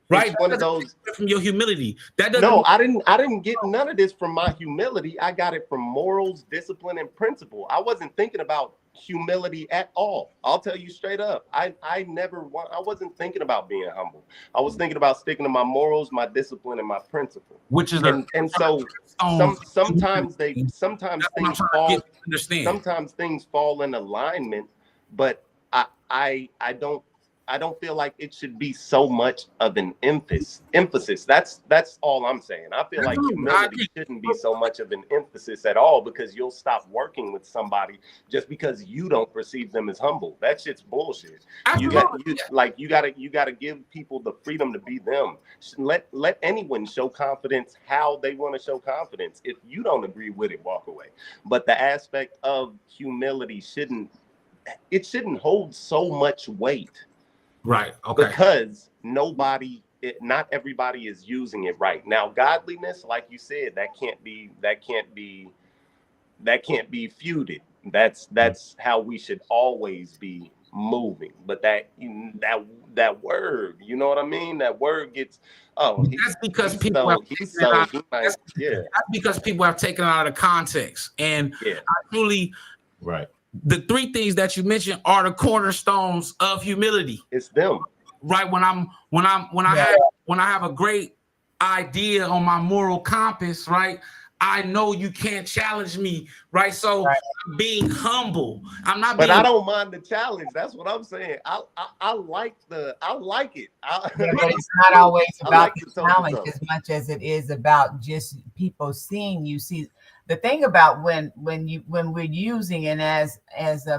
A: Right,
I: it's one of those
A: from your humility.
I: No, I didn't get none of this from my humility. I got it from morals, discipline, and principle. I wasn't thinking about humility at all. I'll tell you straight up. I wasn't thinking about being humble. I was thinking about sticking to my morals, my discipline, and my principle.
A: Which is
I: sometimes things fall in alignment, but I don't feel like it should be so much of an emphasis. That's all I'm saying. I feel like humility shouldn't be so much of an emphasis at all, because you'll stop working with somebody just because you don't perceive them as humble. That shit's bullshit. You gotta give people the freedom to be them. Let anyone show confidence how they want to show confidence. If you don't agree with it, walk away. But the aspect of humility shouldn't hold so much weight.
A: Right. Okay.
I: Because not everybody is using it right. Now, godliness, like you said, that can't be feuded. That's how we should always be moving. But that word, you know what I mean? That word gets
A: that's because people have taken it out of context. And I truly the three things that you mentioned are the cornerstones of humility.
I: It's them.
A: Right. When I have a great idea on my moral compass, right, I know you can't challenge me, right? So I'm being humble.
I: But I don't mind the challenge. That's what I'm saying. I like it.
C: But it's not always about the challenge as much as it is about just people seeing you. See, the thing about when we're using, and as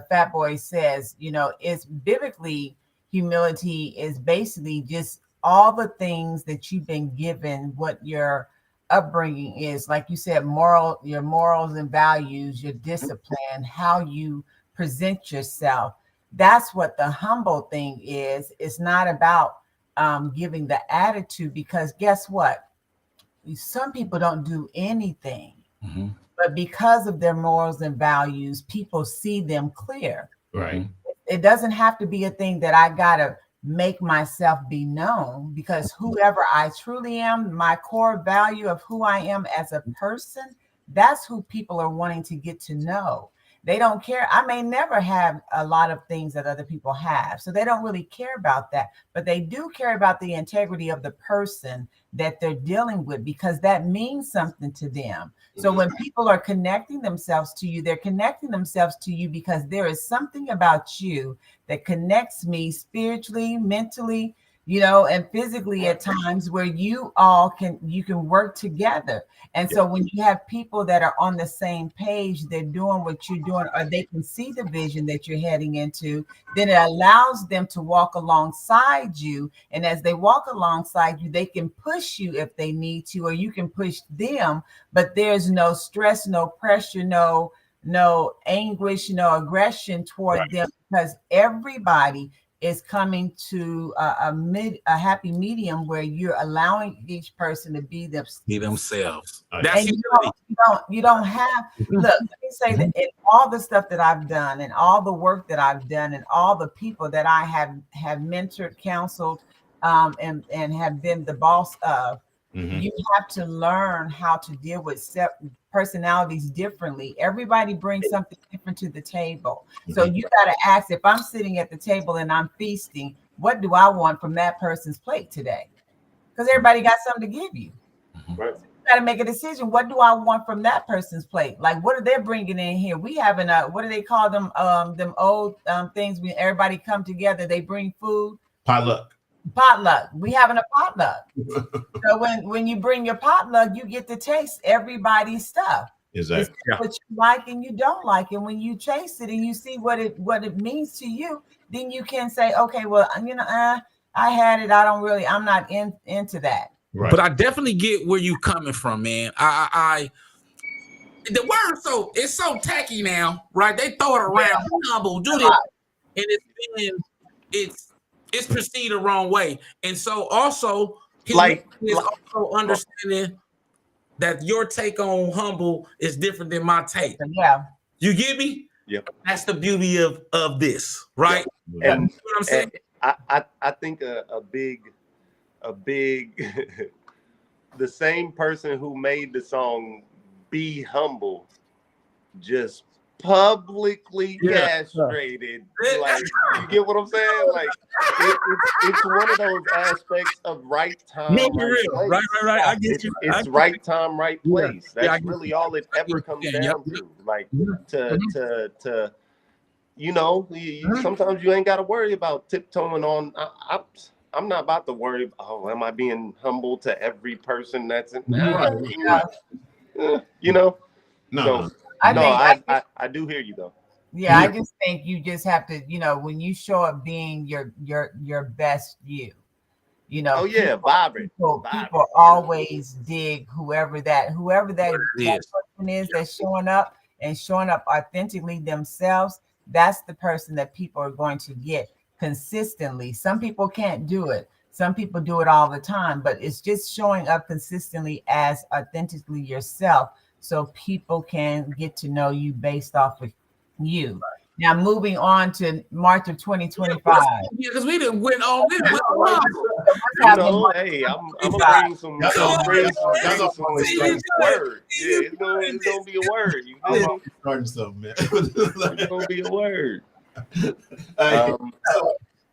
C: Fat Boy says, it's biblically, humility is basically just all the things that you've been given, what your upbringing is, like you said, your morals and values, your discipline, how you present yourself. That's what the humble thing is. It's not about giving the attitude, because guess what? Some people don't do anything, but because of their morals and values, people see them clear.
B: Right.
C: It doesn't have to be a thing that I gotta make myself be known, because whoever I truly am, my core value of who I am as a person, that's who people are wanting to get to know. They don't care. I may never have a lot of things that other people have, so they don't really care about that, but they do care about the integrity of the person that they're dealing with, because that means something to them. So when people are connecting themselves to you, they're connecting themselves to you because there is something about you that connects me spiritually, mentally, and physically at times, where you can work together. And so when you have people that are on the same page, they're doing what you're doing, or they can see the vision that you're heading into, then it allows them to walk alongside you. And as they walk alongside you, they can push you if they need to, or you can push them, but there's no stress, no pressure, no anguish, no aggression toward them, because everybody is coming to a happy medium where you're allowing each person to be
A: themselves.
C: And you don't have, look, let me say that in all the stuff that I've done, and all the work that I've done, and all the people that I have mentored, counseled, and have been the boss of, You have to learn how to deal with personalities differently. Everybody brings something different to the table. So you got to ask, if I'm sitting at the table and I'm feasting, what do I want from that person's plate today? Because everybody got something to give you.
I: Right.
C: So you got to make a decision. What do I want from that person's plate? Like, what are they bringing in here? We having what do they call them? Them old things when everybody come together, they bring food.
F: Potluck.
C: We having a potluck. So when you bring your potluck, you get to taste everybody's stuff.
F: Exactly.
C: What you like and you don't like, and when you taste it and you see what it means to you, then you can say, okay, well, I had it. I'm not into that.
A: Right. But I definitely get where you coming from, man. The word it's so tacky now, right? They throw it around, humble, do this, and it's perceived the wrong way. And so also also understanding that your take on humble is different than my take.
C: Yeah.
A: You get me?
I: Yep.
A: That's the beauty of this, right?
I: Yep.
A: And you know what I'm saying?
I: I think a big the same person who made the song Be Humble just publicly castrated. Like, you get what I'm saying? Like, it's one of those aspects of right time, right place.
A: Right. I get you.
I: It's right time, right place. That's really all it ever comes down to. Like, to sometimes you ain't got to worry about tiptoeing on. I'm not about to worry. Oh, am I being humble to every person that's in? I do hear you though.
C: Yeah, I just think you just have to, when you show up being your best you,
I: vibrant.
C: People always dig whoever that person is that's showing up authentically themselves. That's the person that people are going to get consistently. Some people can't do it. Some people do it all the time, but it's just showing up consistently as authentically yourself, so people can get to know you based off of you. Now, moving on to March of 2025.
A: Yeah, because we didn't win all this.
I: Hey, I'm gonna bring some word. Yeah, it's gonna be a word. You know?
D: Starting something, man.
I: It's gonna be a word.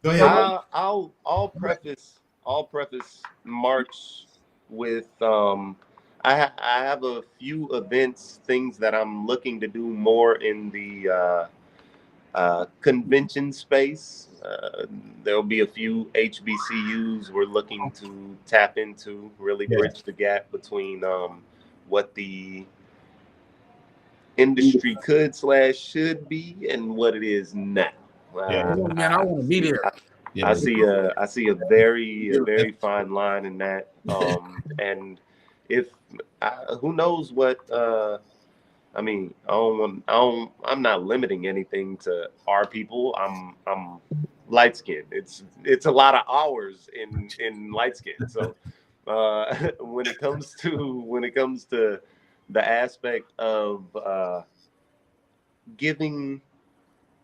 D: Go ahead.
I: I'll preface March with I have a few events, things that I'm looking to do more in the convention space. There'll be a few HBCUs we're looking to tap into, really bridge the gap between what the industry could / should be and what it is now.
A: Man, I want to be there.
I: I see a very fine line in that. And if who knows what I'm not limiting anything to our people. I'm light skinned. It's a lot of hours in light skin. So when it comes to the aspect of giving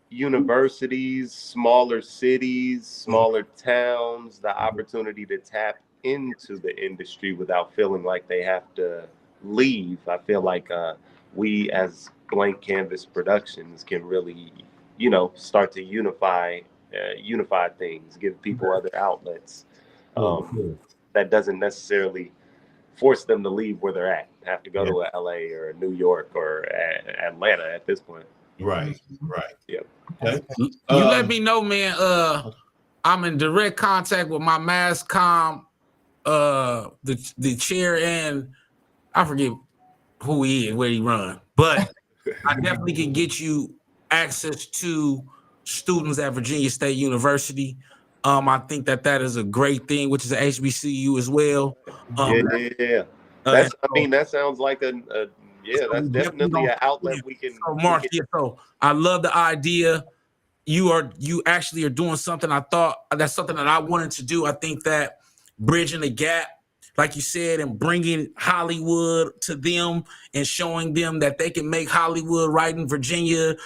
I: universities, smaller cities, smaller towns the opportunity to tap into the industry without feeling like they have to leave, I feel like we as Blank Canvas Productions can really, start to unify things, give people other outlets that doesn't necessarily force them to leave where they're at, have to go to a LA or a New York or Atlanta at this point.
F: Right.
I: Yeah.
F: Okay.
A: You let me know, man. I'm in direct contact with my mass comm, the chair, and I forget who he is, where he run, but I definitely can get you access to students at Virginia State University. I think that is a great thing, which is an HBCU as well.
I: Yeah. That sounds like that's definitely an outlet we can.
A: So, Mark, so I love the idea. You actually are doing something. I thought that's something that I wanted to do. I think that bridging the gap like you said, and bringing Hollywood to them and showing them that they can make Hollywood right in Virginia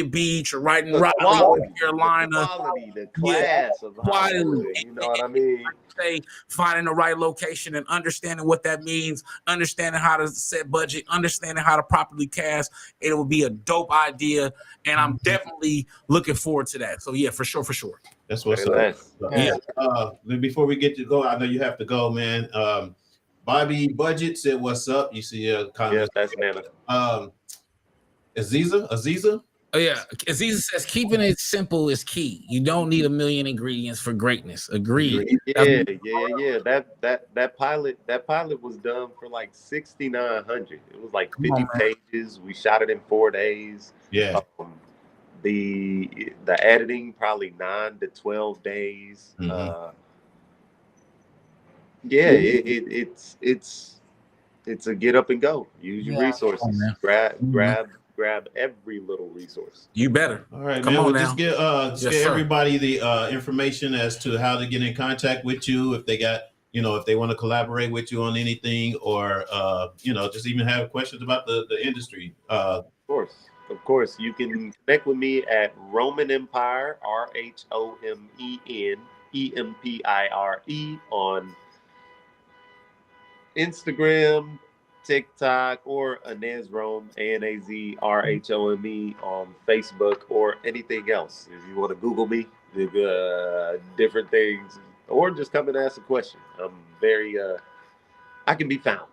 A: Beach, or right in Raleigh, North Carolina.
I: The class of Hollywood, you know what I mean?
A: Say finding the right location and understanding what that means, understanding how to set budget, understanding how to properly cast. It will be a dope idea, and I'm definitely looking forward to that. So yeah, for sure.
F: That's what's up. Yeah. Before we get to go, I know you have to go, man. Bobby Budget said, "What's up?" You see a comment.
I: Yes, that's Nana.
F: Aziza.
A: Oh yeah, Aziza says keeping it simple is key. You don't need a million ingredients for greatness. Agreed.
I: Yeah. That pilot was done for like 6,900. It was like 50 pages. We shot it in 4 days.
F: Yeah.
I: The editing probably 9 to 12 days. It's a get up and go. Use your resources. Grab every little resource.
A: You better.
F: All right, man. We'll just get everybody the information as to how to get in contact with you if they got, if they want to collaborate with you on anything, or just even have questions about the industry. Of
I: course. You can connect with me at Roman Empire, RHOMEN EMPIRE on Instagram, TikTok, or Anez Rome, ANAZRHOME on Facebook, or anything else. If you want to Google me, different things, or just come and ask a question. I'm very, I can be found.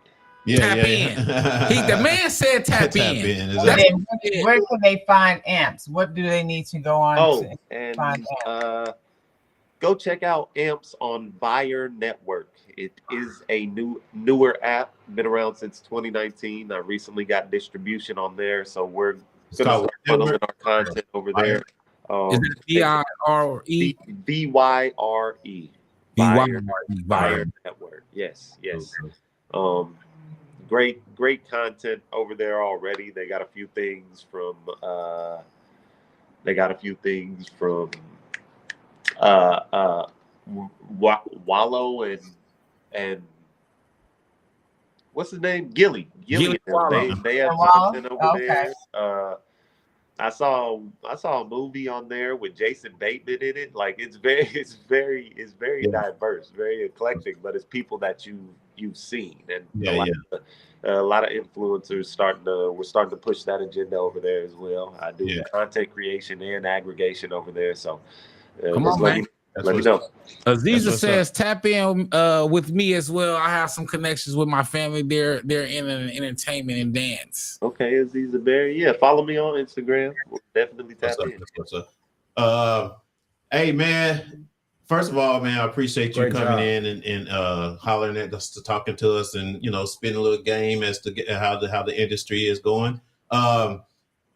A: Tap in. The man said tap in.
C: Where can they find AMPS? What do they need to go on to find AMPS?
I: Go check out AMPS on Buyer Network. It is a newer app, been around since 2019. I recently got distribution on there, so we're going to start funneling our content over there.
A: Is it BIRE?
I: BYRE. Buyer Network. Yes. Great content over there already. They got a few things from Wallow and what's his name? Gilly. They have something over there. I saw a movie on there with Jason Bateman in it. Like it's very diverse, very eclectic, but it's people that you've seen, and a lot of influencers we're starting to push that agenda over there as well. I do content creation and aggregation over there. So
A: come on, man.
I: Let me know.
A: Aziza says tap in with me as well. I have some connections with my family. They're in entertainment and dance.
I: Okay, Aziza Berry. Yeah, follow me on Instagram. We'll definitely tap in.
F: Hey man, first of all, man, I appreciate you coming in and hollering at us, talking to us, and spending a little game as to get how the industry is going.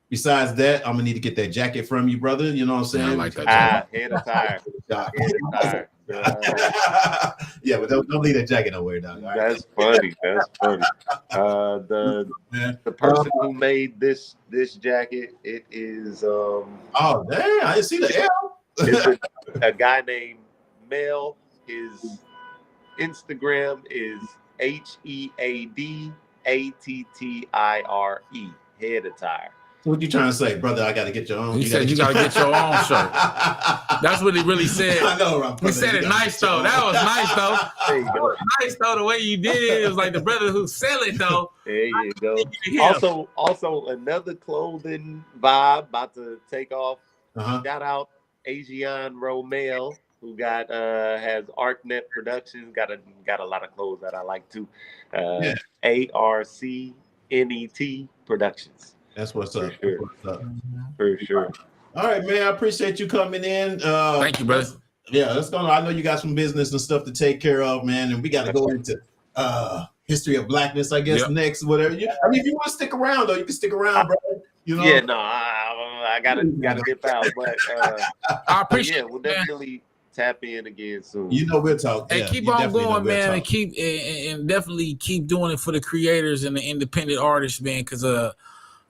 F: Besides that, I'm gonna need to get that jacket from you, brother. You know what I'm saying? I
I: like that jacket. Head attire.
F: Yeah, but don't leave that jacket nowhere, dog. Right?
I: That's funny. The person who made this jacket, it is
F: oh damn, I didn't see the L.
I: It's a guy named Mel. His Instagram is HEADATTIRE. Head attire.
F: What you trying to say, brother? I got to get your own.
A: He said you got to get your own shirt. That's what he really said.
F: I know, Rob.
A: He said it nice though. That was nice though.
I: There you go.
A: Nice though. The way you did it, it was like the brother who sell it though.
I: There you go. Also another clothing vibe about to take off. Shout out Asian Romeo, who has ArcNet Productions. Got a lot of clothes that I like too. ARCNET Productions.
F: That's what's up.
I: For sure.
F: All right, man. I appreciate you coming in.
A: Thank you, brother.
F: Yeah, let's go. I know you got some business and stuff to take care of, man, and we got to go into history of blackness, I guess, next, whatever. If you want to stick around, though, you can stick around, bro.
I: Yeah, no, I gotta dip out, but
A: I appreciate.
I: Yeah, we'll definitely tap in again soon.
F: We'll talk.
A: Hey, keep on going, man, and definitely keep doing it for the creators and the independent artists, man, because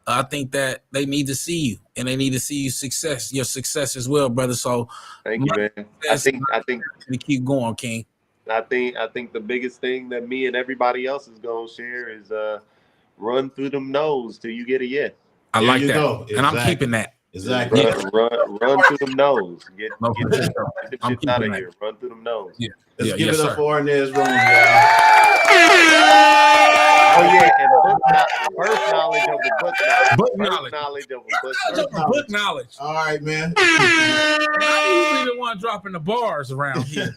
A: I think that they need to see you, and they need to see your success as well, brother. So
I: thank you, man. I think
A: we keep going, King.
I: I think the biggest thing that me and everybody else is gonna share is run through them no's till you get a yes.
A: I
D: There
A: like
D: you
A: that,
D: go.
A: and I'm
D: Exactly.
A: keeping that.
D: Exactly.
I: Run through them no's. Get
A: No, for
I: the
A: sure. I'm
I: shit out
A: keeping
I: of
A: that.
I: here. Run through them no's.
A: Yeah.
D: Let's
A: Yeah,
D: give
A: yes,
D: it up
A: sir.
D: for Inez Rome, y'all.
I: Oh yeah, and birth knowledge over book knowledge.
A: Book
I: Birth
A: knowledge.
I: knowledge over book
A: Knowledge
I: knowledge.
A: over book knowledge.
D: All right, man.
A: And I'm usually the one dropping the bars around here.